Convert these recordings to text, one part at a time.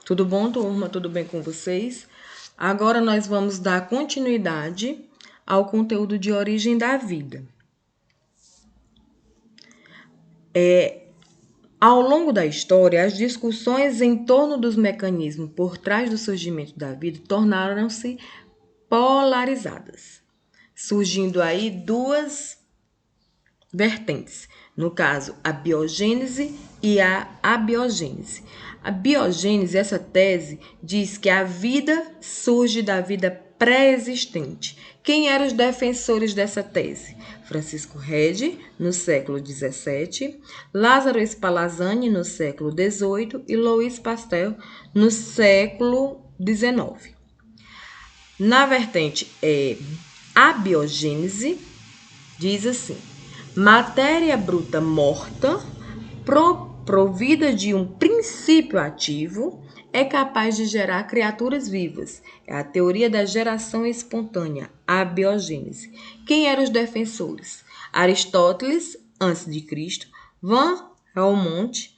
Tudo bom, turma? Tudo bem com vocês? Agora nós vamos dar continuidade ao conteúdo de origem da vida. Ao longo da história, as discussões em torno dos mecanismos por trás do surgimento da vida tornaram-se polarizadas, surgindo aí duas vertentes. No caso, a biogênese e a abiogênese. A biogênese, essa tese, diz que a vida surge da vida pré-existente. Quem eram os defensores dessa tese? Francisco Redi, no século XVII, Lázaro Spallanzani, no século XVIII e Louis Pasteur, no século XIX. Na vertente abiogênese, diz assim: matéria bruta morta, provida de um princípio ativo, é capaz de gerar criaturas vivas. É a teoria da geração espontânea, a abiogênese. Quem eram os defensores? Aristóteles, antes de Cristo, Van Helmont,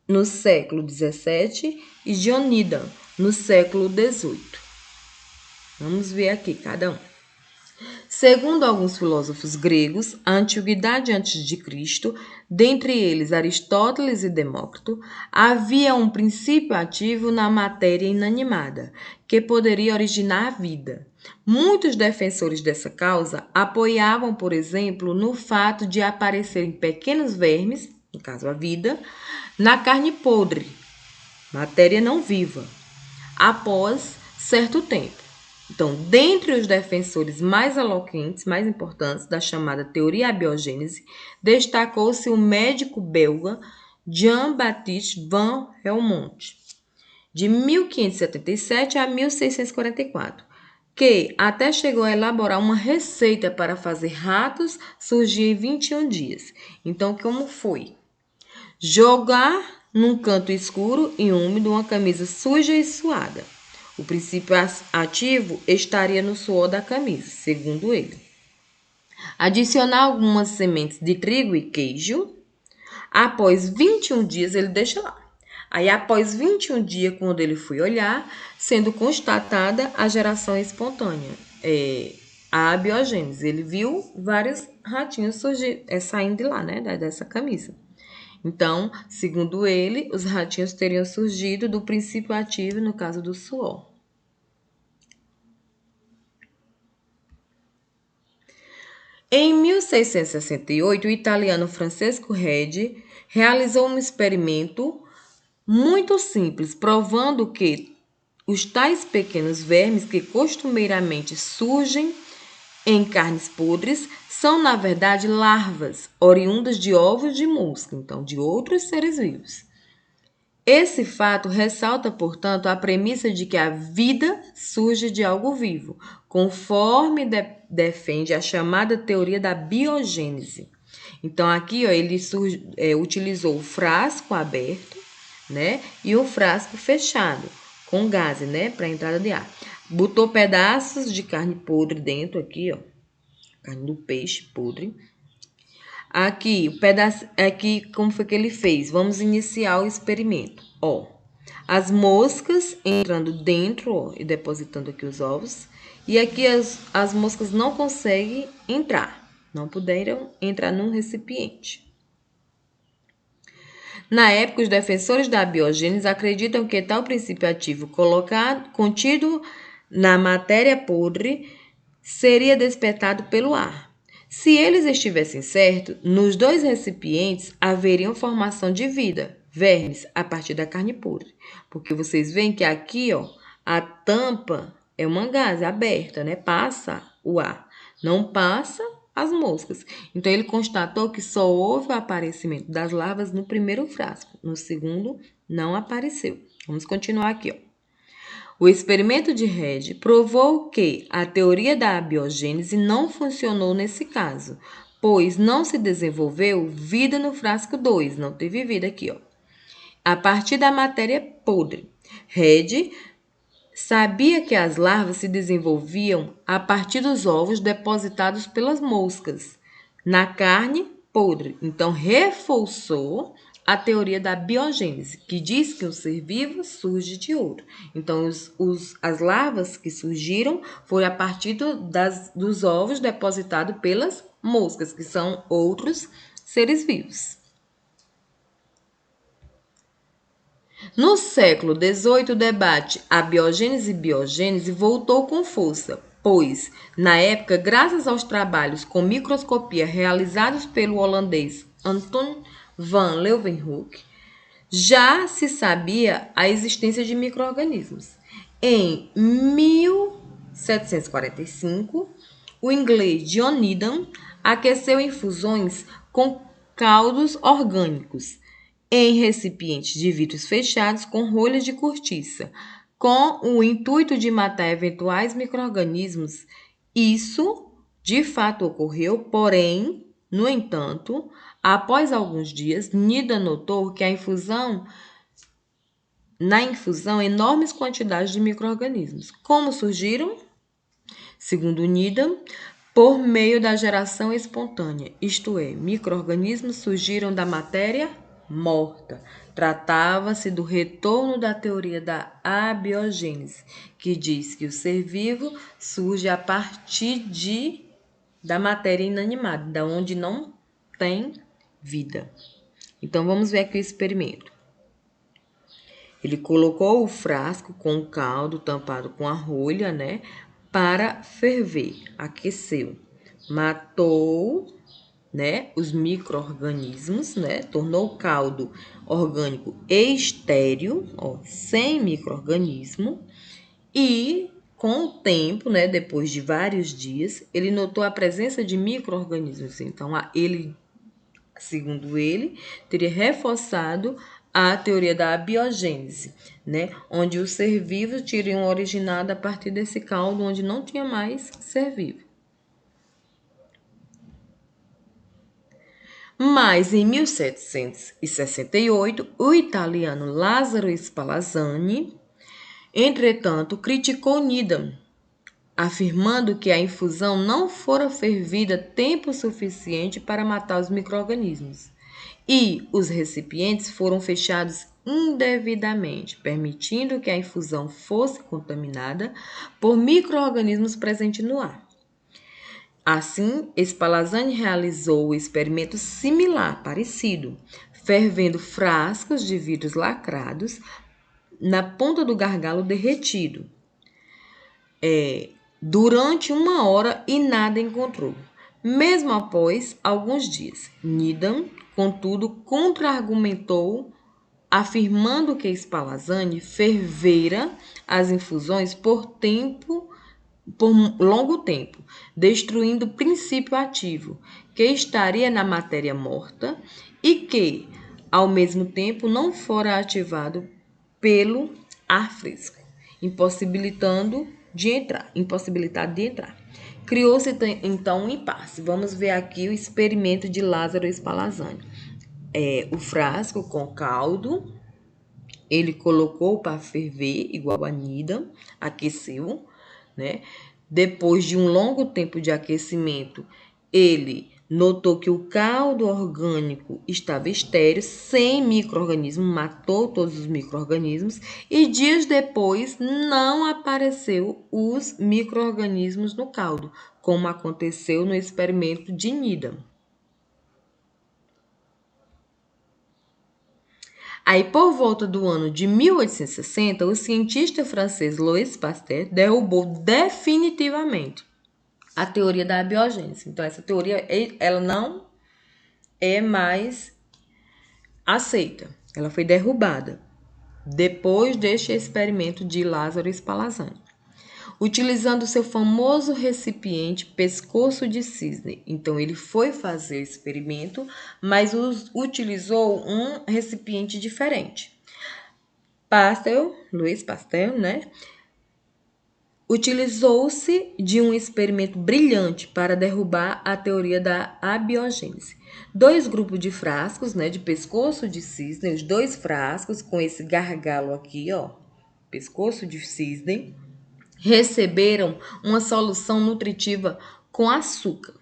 no século XVII, e Dionídan, no século XVIII. Vamos ver aqui cada um. Segundo alguns filósofos gregos, a antiguidade antes de Cristo, dentre eles Aristóteles e Demócrito, havia um princípio ativo na matéria inanimada, que poderia originar a vida. Muitos defensores dessa causa apoiavam, por exemplo, no fato de aparecerem pequenos vermes, no caso a vida, na carne podre, matéria não viva, após certo tempo. Então, dentre os defensores mais eloquentes, mais importantes da chamada teoria abiogênese, destacou-se o médico belga Jean-Baptiste Van Helmont, de 1577 a 1644, que até chegou a elaborar uma receita para fazer ratos surgir em 21 dias. Então, como foi? Jogar num canto escuro e úmido uma camisa suja e suada. O princípio ativo estaria no suor da camisa, segundo ele. Adicionar algumas sementes de trigo e queijo. Após 21 dias, ele deixa lá. Aí, após 21 dias, quando ele foi olhar, sendo constatada a geração espontânea, a abiogênese. Ele viu vários ratinhos saindo de lá, né, dessa camisa. Então, segundo ele, os ratinhos teriam surgido do princípio ativo, no caso do suor. Em 1668, o italiano Francesco Redi realizou um experimento muito simples, provando que os tais pequenos vermes que costumeiramente surgem em carnes podres são, na verdade, larvas oriundas de ovos de mosca, então de outros seres vivos. Esse fato ressalta, portanto, a premissa de que a vida surge de algo vivo, conforme defende a chamada teoria da biogênese. Então, aqui ele utilizou o frasco aberto, né, e o frasco fechado, com gás, né, para entrada de ar. Botou pedaços de carne podre dentro aqui, ó, carne do peixe podre. Aqui, o pedaço, aqui, como foi que ele fez? Vamos iniciar o experimento. Ó, as moscas entrando dentro, ó, e depositando aqui os ovos. E aqui as moscas não conseguem entrar, não puderam entrar num recipiente. Na época, os defensores da abiogênese acreditam que tal princípio ativo contido na matéria podre seria despertado pelo ar. Se eles estivessem certos, nos dois recipientes haveria formação de vida, vermes, a partir da carne podre. Porque vocês veem que aqui, ó, a tampa é uma gaze aberta, né? Passa o ar. Não passa as moscas. Então, ele constatou que só houve o aparecimento das larvas no primeiro frasco. No segundo, não apareceu. Vamos continuar aqui, ó. O experimento de Redi provou que a teoria da abiogênese não funcionou nesse caso, pois não se desenvolveu vida no frasco 2, não teve vida aqui, ó, a partir da matéria podre. Redi sabia que as larvas se desenvolviam a partir dos ovos depositados pelas moscas na carne podre, então reforçou a teoria da biogênese, que diz que um ser vivo surge de outro. Então, as larvas que surgiram foi a partir dos ovos depositados pelas moscas, que são outros seres vivos. No século XVIII, o debate abiogênese e biogênese voltou com força, pois, na época, graças aos trabalhos com microscopia realizados pelo holandês Anton van Leeuwenhoek, já se sabia a existência de micro-organismos. Em 1745, o inglês John Needham aqueceu infusões com caldos orgânicos em recipientes de vidros fechados com rolhas de cortiça, com o intuito de matar eventuais micro-organismos. Isso, de fato, ocorreu, porém, no entanto, após alguns dias, Needham notou que na infusão enormes quantidades de micro-organismos. Como surgiram? Segundo Needham, por meio da geração espontânea, isto é, micro-organismos surgiram da matéria morta. Tratava-se do retorno da teoria da abiogênese, que diz que o ser vivo surge a partir da matéria inanimada, da onde não tem vida. Então, vamos ver aqui o experimento. Ele colocou o frasco com o caldo tampado com a rolha, né, para ferver, aqueceu, matou, né, os micro-organismos, né, tornou o caldo orgânico estéril, ó, sem micro-organismo, e com o tempo, né, depois de vários dias, ele notou a presença de micro-organismos. Então, segundo ele, teria reforçado a teoria da abiogênese, né, onde os ser vivos teriam originado a partir desse caldo onde não tinha mais ser vivo. Mas em 1768, o italiano Lazzaro Spallanzani, entretanto, criticou Needham, afirmando que a infusão não fora fervida tempo suficiente para matar os micro-organismos e os recipientes foram fechados indevidamente, permitindo que a infusão fosse contaminada por micro-organismos presentes no ar. Assim, Spallanzani realizou um experimento similar, parecido, fervendo frascos de vidros lacrados na ponta do gargalo derretido durante 1 hora e nada encontrou. Mesmo após alguns dias, Needham, contudo, contra-argumentou, afirmando que Spallanzani fervera as infusões por longo tempo, destruindo o princípio ativo, que estaria na matéria morta e que, ao mesmo tempo, não fora ativado pelo ar fresco, impossibilitado de entrar. Criou-se então um impasse. Vamos ver aqui o experimento de Lazzaro Spallanzani. O frasco com caldo, ele colocou para ferver, igual a Needham, aqueceu, né? Depois de um longo tempo de aquecimento, ele notou que o caldo orgânico estava estéril, sem micro-organismo, matou todos os micro-organismos e dias depois não apareceu os micro-organismos no caldo, como aconteceu no experimento de Needham. Aí, por volta do ano de 1860, o cientista francês Louis Pasteur derrubou definitivamente a teoria da abiogênese. Então, essa teoria ela não é mais aceita. Ela foi derrubada depois deste experimento de Lazzaro Spallanzani, utilizando seu famoso recipiente pescoço de cisne. Então, ele foi fazer o experimento, mas utilizou um recipiente diferente. Louis Pasteur, né? Utilizou-se de um experimento brilhante para derrubar a teoria da abiogênese. 2 grupos de frascos, né, de pescoço de cisne, os 2 frascos com esse gargalo aqui, ó, pescoço de cisne, receberam uma solução nutritiva com açúcar.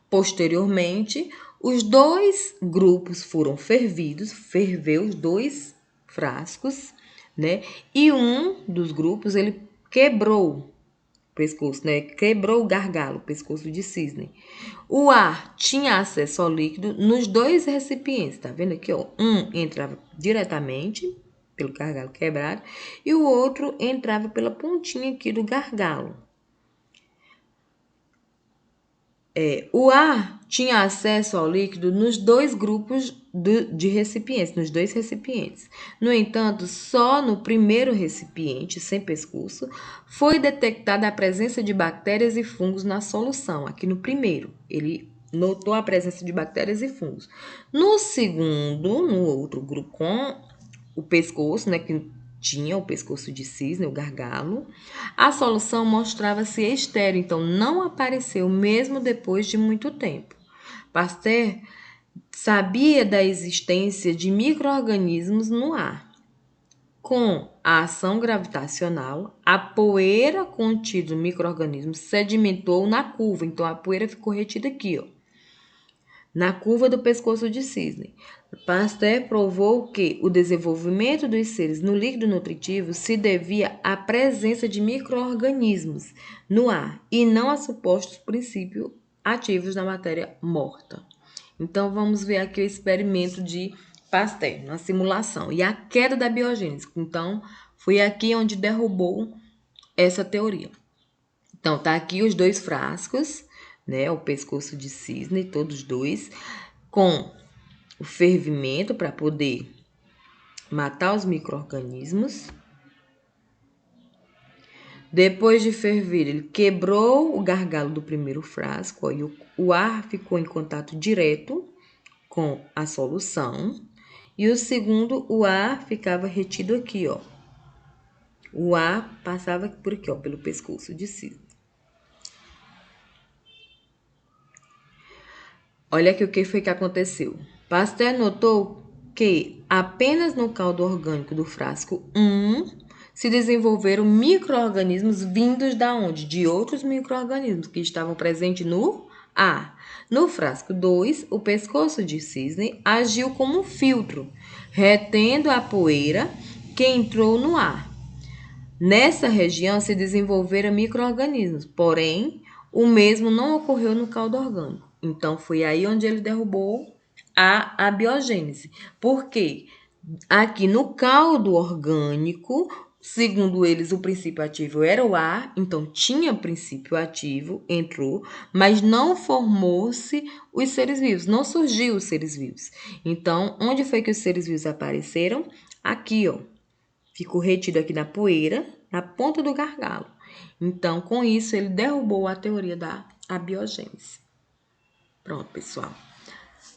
Posteriormente, Os dois grupos foram ferveu os dois frascos, né? E um dos grupos, ele quebrou o pescoço, né? Quebrou o gargalo, o pescoço de cisne. O ar tinha acesso ao líquido nos dois recipientes, tá vendo aqui, ó? Um entrava diretamente pelo gargalo quebrado e o outro entrava pela pontinha aqui do gargalo. O ar tinha acesso ao líquido nos dois grupos de recipientes, nos dois recipientes. No entanto, só no primeiro recipiente, sem pescoço, foi detectada a presença de bactérias e fungos na solução. Aqui no primeiro, ele notou a presença de bactérias e fungos. No segundo, no outro grupo com o pescoço, né, que tinha o pescoço de cisne, o gargalo, a solução mostrava-se estéril, então não apareceu mesmo depois de muito tempo. Pasteur sabia da existência de micro-organismos no ar. Com a ação gravitacional, a poeira contida no micro-organismo sedimentou na curva, então a poeira ficou retida aqui, ó, na curva do pescoço de cisne. Pasteur provou que o desenvolvimento dos seres no líquido nutritivo se devia à presença de micro-organismos no ar e não a supostos princípios ativos na matéria morta. Então, vamos ver aqui o experimento de Pasteur, na simulação, e a queda da biogênese. Então, foi aqui onde derrubou essa teoria. Então, tá aqui os dois frascos, né? O pescoço de cisne, todos dois, com o fervimento para poder matar os micro-organismos. Depois de ferver, ele quebrou o gargalo do primeiro frasco, ó, e o ar ficou em contato direto com a solução. E o segundo, o ar ficava retido aqui, ó. O ar passava por aqui, ó, pelo pescoço de cisne. Olha aqui o que foi que aconteceu. Pasteur notou que apenas no caldo orgânico do frasco 1 se desenvolveram micro-organismos vindos da onde? De outros micro-organismos que estavam presentes no ar. No frasco 2, o pescoço de cisne agiu como um filtro, retendo a poeira que entrou no ar. Nessa região se desenvolveram micro-organismos, porém, o mesmo não ocorreu no caldo orgânico. Então, foi aí onde ele derrubou a biogênese. Por quê? Aqui no caldo orgânico, segundo eles, o princípio ativo era o ar, então tinha princípio ativo, entrou, mas não formou-se os seres vivos, não surgiu os seres vivos. Então, onde foi que os seres vivos apareceram? Aqui, ó. Ficou retido aqui na poeira, na ponta do gargalo. Então, com isso, ele derrubou a teoria da abiogênese. Pronto, pessoal.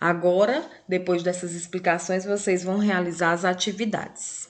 Agora, depois dessas explicações, vocês vão realizar as atividades.